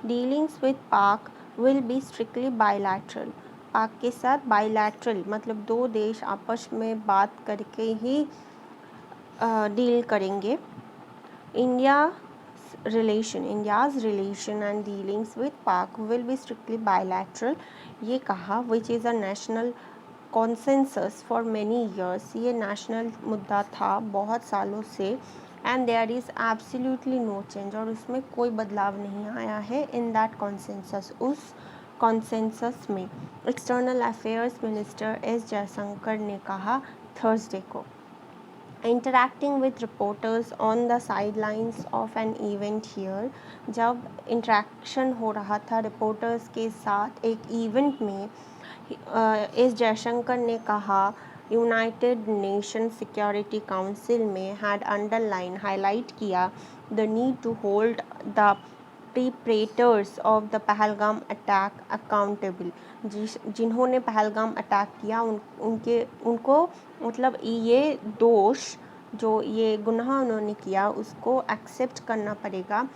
Dealings with Pak will be strictly bilateral. पाक के साथ बायलैटरल मतलब दो देश आपस में बात करके ही डील करेंगे। India's relation and dealings with Pak will be strictly bilateral, ये कहा। Which is a national consensus for many years, ये नेशनल मुद्दा था बहुत सालों से। And there is absolutely no change, और उसमें कोई बदलाव नहीं आया है। इन दैट कॉन्सेंसस, उस कॉन्सेंसस में external affairs minister S Jaishankar ने कहा थर्सडे को। Interacting with reporters on the sidelines of an event here, जब इंटरेक्शन हो रहा था रिपोर्टर्स के साथ एक इवेंट में, एस जयशंकर ने कहा यूनाइटेड नेशन सिक्योरिटी काउंसिल में हैड अंडरलाइन हाईलाइट किया the need to hold the perpetrators of the Pahalgam attack accountable. जिन्होंने पहलगाम अटैक किया उनको मतलब ये दोष, जो ये गुनाह उन्होंने किया, उसको एक्सेप्ट करना पड़ेगा।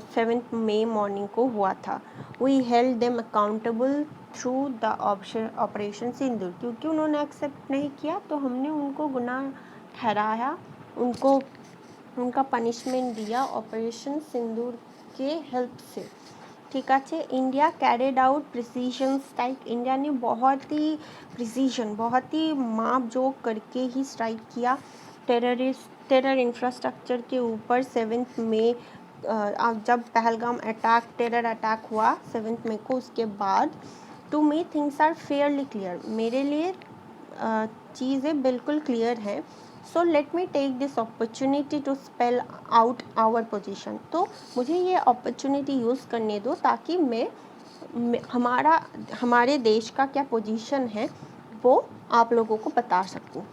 7 मई मॉर्निंग को हुआ था। We held them accountable through the operation Sindoor, क्योंकि उन्होंने एक्सेप्ट नहीं किया तो हमने उनको गुनाह ठहराया, उनका पनिशमेंट दिया ऑपरेशन सिंदूर के हेल्प से। ठीक है। India carried out precision strike, India ने बहुत ही प्रिसीजन, बहुत ही माप जोक करके ही स्ट्राइक किया टेरर इंफ्रास्ट्रक्चर के ऊपर 7 मई, जब पहलगाम टेरर अटैक हुआ 7 मई को, उसके बाद। To me things are fairly clear, मेरे लिए चीज़ें बिल्कुल क्लियर हैं। So let me take this opportunity to spell out our position, तो मुझे ये अपॉर्चुनिटी यूज़ करने दो ताकि हमारे देश का क्या पोजीशन है वो आप लोगों को बता सकूं।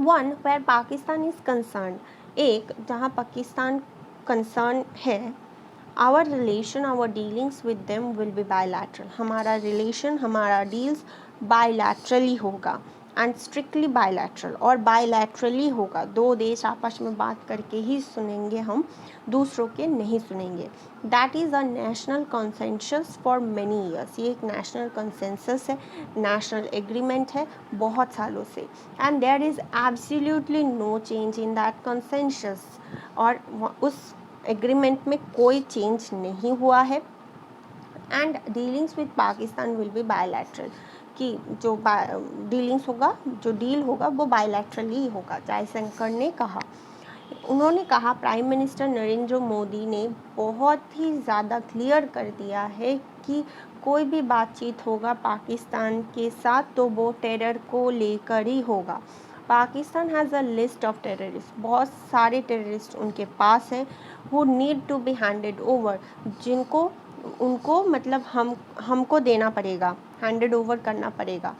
1 where पाकिस्तान इज़ कंसर्न, एक जहाँ पाकिस्तान कंसर्न है, our relation our dealings with them will be bilateral, हमारा रिलेशन हमारा डील्स बायलैटरली होगा। एंड स्ट्रिक्टली बायलैटरल, और बायलैटरली होगा, दो देश आपस में बात करके ही सुनेंगे, हम दूसरों के नहीं सुनेंगे। That is a national consensus for many years, ये एक नेशनल कंसेंसस है, नेशनल एग्रीमेंट है बहुत सालों से। And there is absolutely no change in that consensus, और उस एग्रीमेंट में कोई चेंज नहीं हुआ है। And dealings with Pakistan will be bilateral, कि जो डीलिंग्स होगा, जो डील होगा वो बायलैटरली होगा, जयशंकर ने कहा। उन्होंने कहा प्राइम मिनिस्टर नरेंद्र मोदी ने बहुत ही ज़्यादा क्लियर कर दिया है कि कोई भी बातचीत होगा पाकिस्तान के साथ तो वो टेरर को लेकर ही होगा। Pakistan has a list of terrorist, बहुत सारे टेररिस्ट उनके पास हैं, who need to be handed over, जिनको उनको मतलब हमको देना पड़ेगा, हैंडेड ओवर करना पड़ेगा।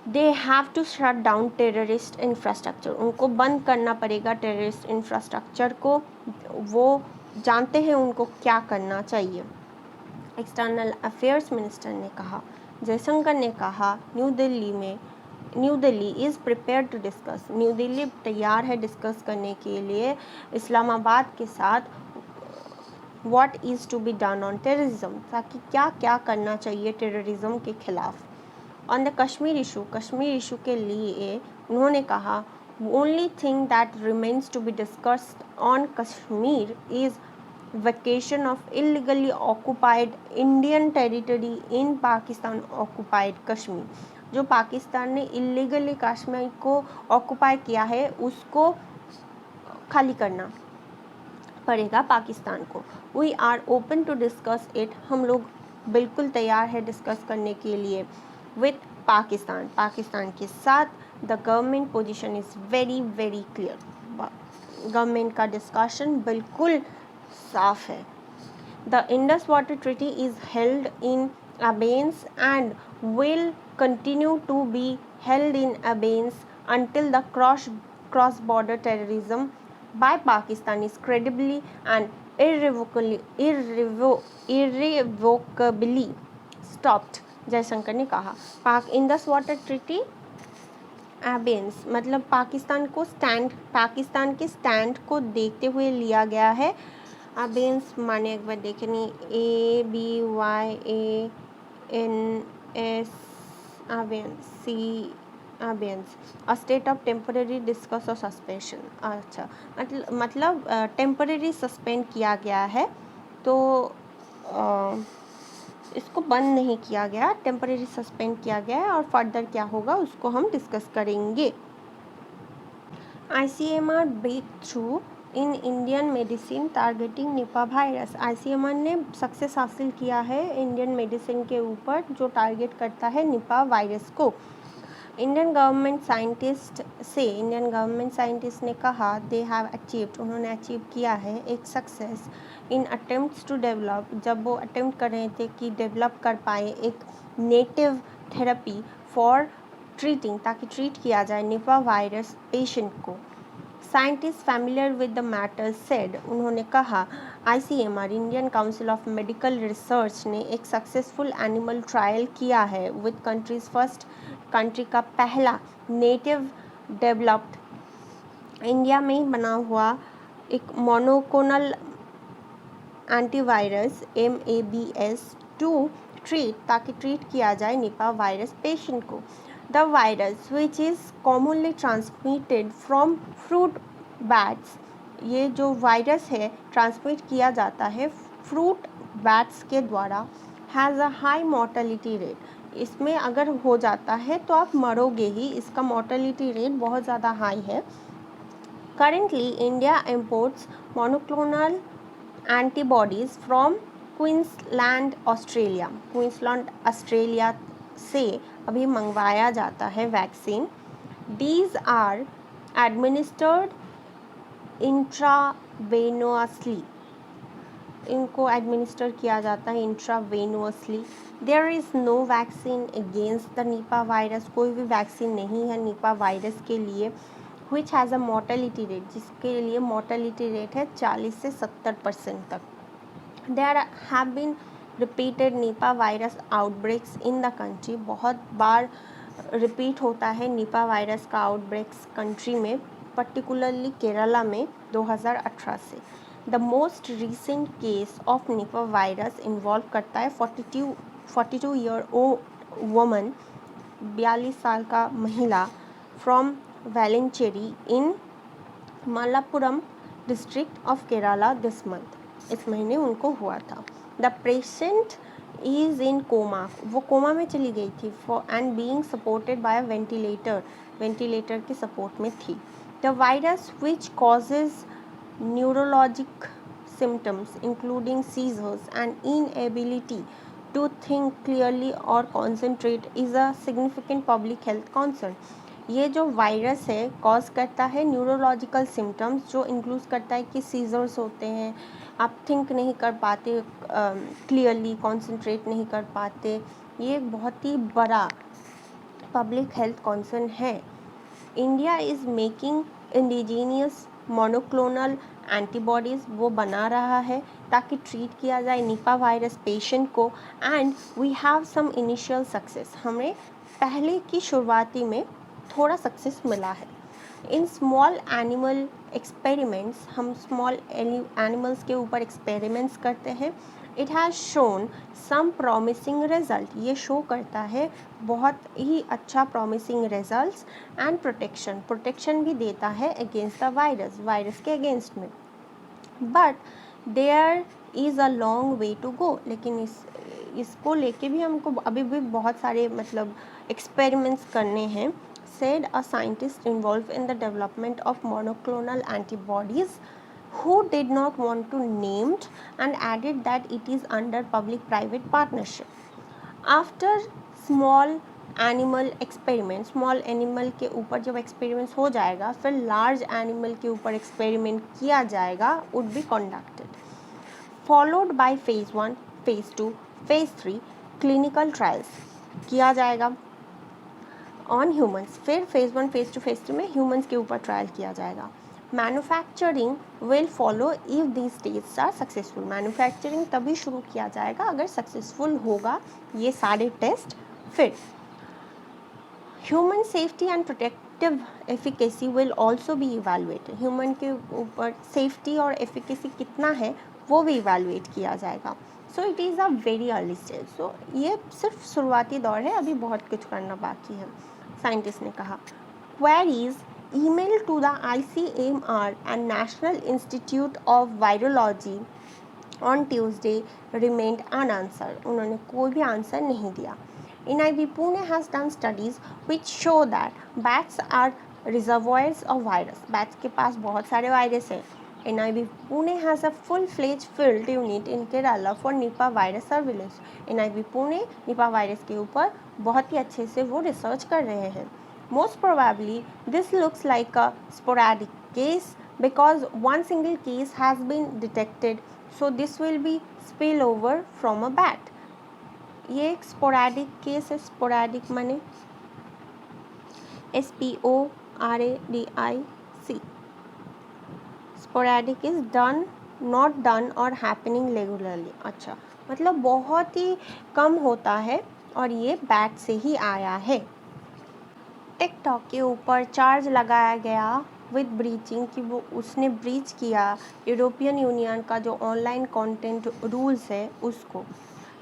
They have to shut down terrorist infrastructure, उनको बंद करना पड़ेगा टेररिस्ट इंफ्रास्ट्रक्चर को, वो जानते हैं उनको क्या करना चाहिए। एक्सटर्नल अफेयर्स मिनिस्टर ने कहा, जयशंकर ने कहा New Delhi is prepare to discuss, New Delhi तैयार है डिस्कस करने के लिए इस्लामाबाद के साथ what is to be done on terrorism, ताकि क्या क्या करना चाहिए टेररिज्म के खिलाफ। ऑन द कश्मीर इशू के लिए उन्होंने कहा only thing that remains to be discussed on Kashmir is vacation of illegally occupied Indian territory in Pakistan occupied Kashmir, जो पाकिस्तान ने इलीगली कश्मीर को ऑक्यूपाई किया है उसको खाली करना पड़ेगा पाकिस्तान को। We are open to discuss it, हम लोग बिल्कुल तैयार है डिस्कस करने के लिए विथ पाकिस्तान के साथ। The government position is very very clear, government का डिस्कशन बिल्कुल साफ है। The Indus water treaty is held in abeyance and will continue to be held in abeyance until the cross border terrorism by Pakistan is credibly and irrevocably stopped, Jaishankar ने कहा। Indus water treaty एबेंस मतलब पाकिस्तान के stand को देखते हुए लिया गया है, अबेंस माने एक बार देखनी, ABYANS, abeyance, abeyance, a state of temporary discuss और सस्पेंशन। अच्छा, मतलब टेम्पररी सस्पेंड किया गया है, तो इसको बंद नहीं किया गया, टेम्पररी सस्पेंड किया गया है, और फर्दर क्या होगा उसको हम डिस्कस करेंगे। ICMR break through in Indian medicine targeting Nipah virus. ICMR ने सक्सेस हासिल किया है इंडियन मेडिसिन के ऊपर जो टारगेट करता है निपा वायरस को। इंडियन गवर्नमेंट साइंटिस्ट ने कहा दे हैव अचीव्ड, उन्होंने अचीव किया है एक success in attempts to develop, जब वो अटेम्प्ट कर रहे थे कि डेवलप कर पाए एक नेटिव थेरेपी फॉर ट्रीटिंग, ताकि ट्रीट किया जाए निपा वायरस पेशेंट को। Scientist familiar with the matter said, उन्होंने कहा ICMR Indian council of medical research ने एक सक्सेसफुल एनिमल ट्रायल किया है विद कंट्री का पहला नेटिव डेवलप्ड इंडिया में ही बना हुआ एक monoclonal antivirus MABS to treat, ताकि ट्रीट किया जाए निपा वायरस पेशेंट को। The virus which is commonly transmitted from fruit bats, ये जो वायरस है ट्रांसमिट किया जाता है फ्रूट बैट्स के द्वारा, has a high mortality rate, इसमें अगर हो जाता है तो आप मरोगे ही, इसका मोर्टेलिटी रेट बहुत ज़्यादा हाई है। Currently India imports monoclonal antibodies from Queensland Australia से अभी मंगवाया जाता है vaccine. These are administered intravenously, इनको एडमिनिस्टर किया जाता है intravenously. There is no vaccine against the Nipah virus, कोई भी वैक्सीन नहीं है निपा वायरस के लिए। Which has a mortality rate, जिसके लिए मोर्टेलिटी रेट है 40 से 70% तक। There have been repeated Nipah virus outbreaks in the country, बहुत बार रिपीट होता है निपा वायरस का आउटब्रेक्स कंट्री में, पर्टिकुलरली केरला में 2018 से। The most recent case of Nipah virus involve करता है 42 ईयर ओल्ड वुमन, 42 साल का महिला, from Valanchery in Malappuram district of Kerala this month, इस महीने उनको हुआ था। The patient is in coma, वो कोमा में चली गई थी for and being supported by ventilator के सपोर्ट में थी। The virus which causes neurologic symptoms including seizures and inability to think clearly और concentrate is a significant public health concern. ये जो वायरस है कॉज करता है न्यूरोलॉजिकल सिम्टम्स, जो इंक्लूड करता है कि सीजर्स होते हैं, आप थिंक नहीं कर पाते क्लियरली, कॉन्सेंट्रेट नहीं कर पाते, ये एक बहुत ही बड़ा पब्लिक हेल्थ कॉन्सर्न है। India is making indigenous monoclonal antibodies, वो बना रहा है ताकि ट्रीट किया जाए निपा वायरस पेशेंट को। And we have some initial success, हमें पहले की शुरुआती में थोड़ा सक्सेस मिला है। इन स्मॉल एनिमल एक्सपेरिमेंट्स, हम स्मॉल एनिमल्स के ऊपर एक्सपेरिमेंट्स करते हैं। It has shown some promising result, ये शो करता है बहुत ही अच्छा प्रॉमिसिंग रिजल्ट्स एंड प्रोटेक्शन भी देता है अगेंस्ट द वायरस के अगेंस्ट में। But there is a long way to go, लेकिन इसको लेके भी हमको अभी भी बहुत सारे मतलब एक्सपेरिमेंट्स करने हैं। said a scientist involved in the development of monoclonal antibodies who did not want to named and added that it is under public-private partnership. After small animal experiment, small animal के ऊपर जब experiments हो जाएगा फिर large animal के ऊपर experiment किया जाएगा, would be conducted, followed by phase 1, phase 2, phase 3 clinical trials किया जाएगा ऑन ह्यूमंस, फिर फेज़ 1, फेज़ 2, फेज़ 3 में ह्यूमंस के ऊपर ट्रायल किया जाएगा। Manufacturing will follow if these stage are successful, manufacturing तभी शुरू किया जाएगा अगर सक्सेसफुल होगा ये सारे टेस्ट। फिर human safety and protective efficacy will also be evaluated, human के ऊपर सेफ्टी और एफिकेसी कितना है वो भी इवैल्यूएट किया जाएगा। So it is a very early stage. So ये सिर्फ शुरुआती दौर है, अभी बहुत कुछ करना बाकी है, साइंटिस्ट ने कहा। Queries email to the ICMR and National Institute of Virology on Tuesday remained unanswered. उन्होंने कोई भी आंसर नहीं दिया। NIV Pune has done studies which show that bats are reservoirs of virus. Bats के पास बहुत सारे वायरस हैं। NIV Pune has a full-fledged field unit in Kerala for Nipah virus surveillance. NIV Pune Nipah virus के ऊपर बहुत ही अच्छे से वो रिसर्च कर रहे हैं। Most probably this looks like a sporadic case because one single case has been detected, so this will be spillover from a bat. ये एक स्पोरेडिक केस है। स्पोरेडिक माने SPORADIC। Sporadic is done, not done और happening regularly. अच्छा, मतलब बहुत ही कम होता है और ये बैट से ही आया है। टिकटॉक के ऊपर चार्ज लगाया गया विद ब्रीचिंग कि वो उसने ब्रीच किया यूरोपियन यूनियन का जो ऑनलाइन कंटेंट रूल्स है उसको।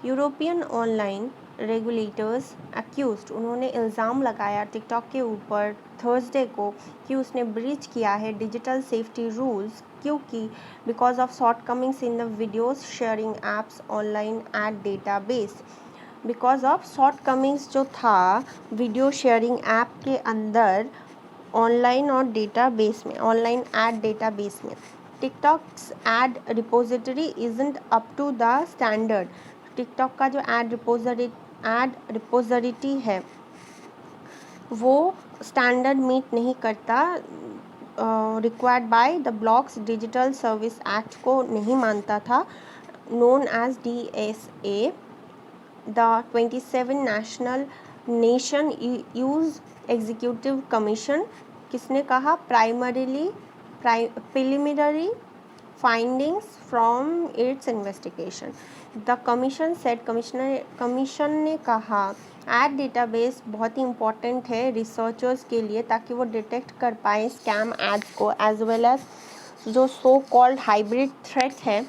यूरोपियन ऑनलाइन रेगुलेटर्स अक्यूज्ड, उन्होंने इल्ज़ाम लगाया टिकटॉक के ऊपर थर्सडे को कि उसने ब्रीच किया है डिजिटल सेफ्टी रूल्स, क्योंकि because of shortcomings in the videos sharing apps online at database. Because of shortcomings जो था वीडियो शेयरिंग ऐप के अंदर ऑनलाइन और डेटाबेस में, ऑनलाइन एड डेटाबेस में। TikTok's ad repository isn't up to the standard. TikTok का जो add repository है वो स्टैंडर्ड मीट नहीं करता, required by the bloc's digital service act को नहीं मानता था, known as DSA। The 27 nation EU's executive commission, किसने कहा? Preliminary findings from its investigation. The commission said, commission ने कहा एड डेटाबेस बहुत ही इम्पॉर्टेंट है रिसर्चर्स के लिए ताकि वो डिटेक्ट कर पाए स्कैम एड्स को एज वेल एज जो सो कॉल्ड हाइब्रिड थ्रेट है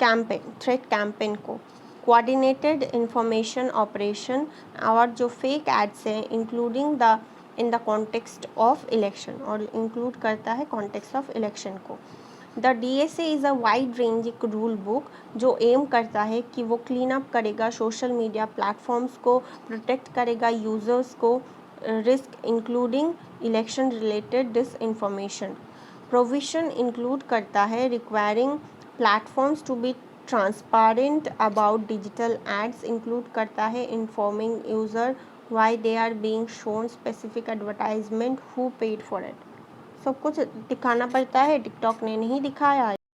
कैंपेन को। कोऑर्डिनेटेड इंफॉर्मेशन ऑपरेशन और जो फेक एड्स हैं including the in the context of election, और इंक्लूड करता है कॉन्टेक्स्ट ऑफ इलेक्शन को। The DSA is a wide ranging rule book जो एम करता है कि वो क्लीन अप करेगा सोशल मीडिया प्लेटफॉर्म्स को, प्रोटेक्ट करेगा यूज़र्स को risk including election related dish information. Provision include करता है requiring platforms to be transparent about digital ads, include करता है informing user why they are being shown specific advertisement, who paid for it। सब कुछ दिखाना पड़ता है, टिकटॉक ने नहीं दिखाया।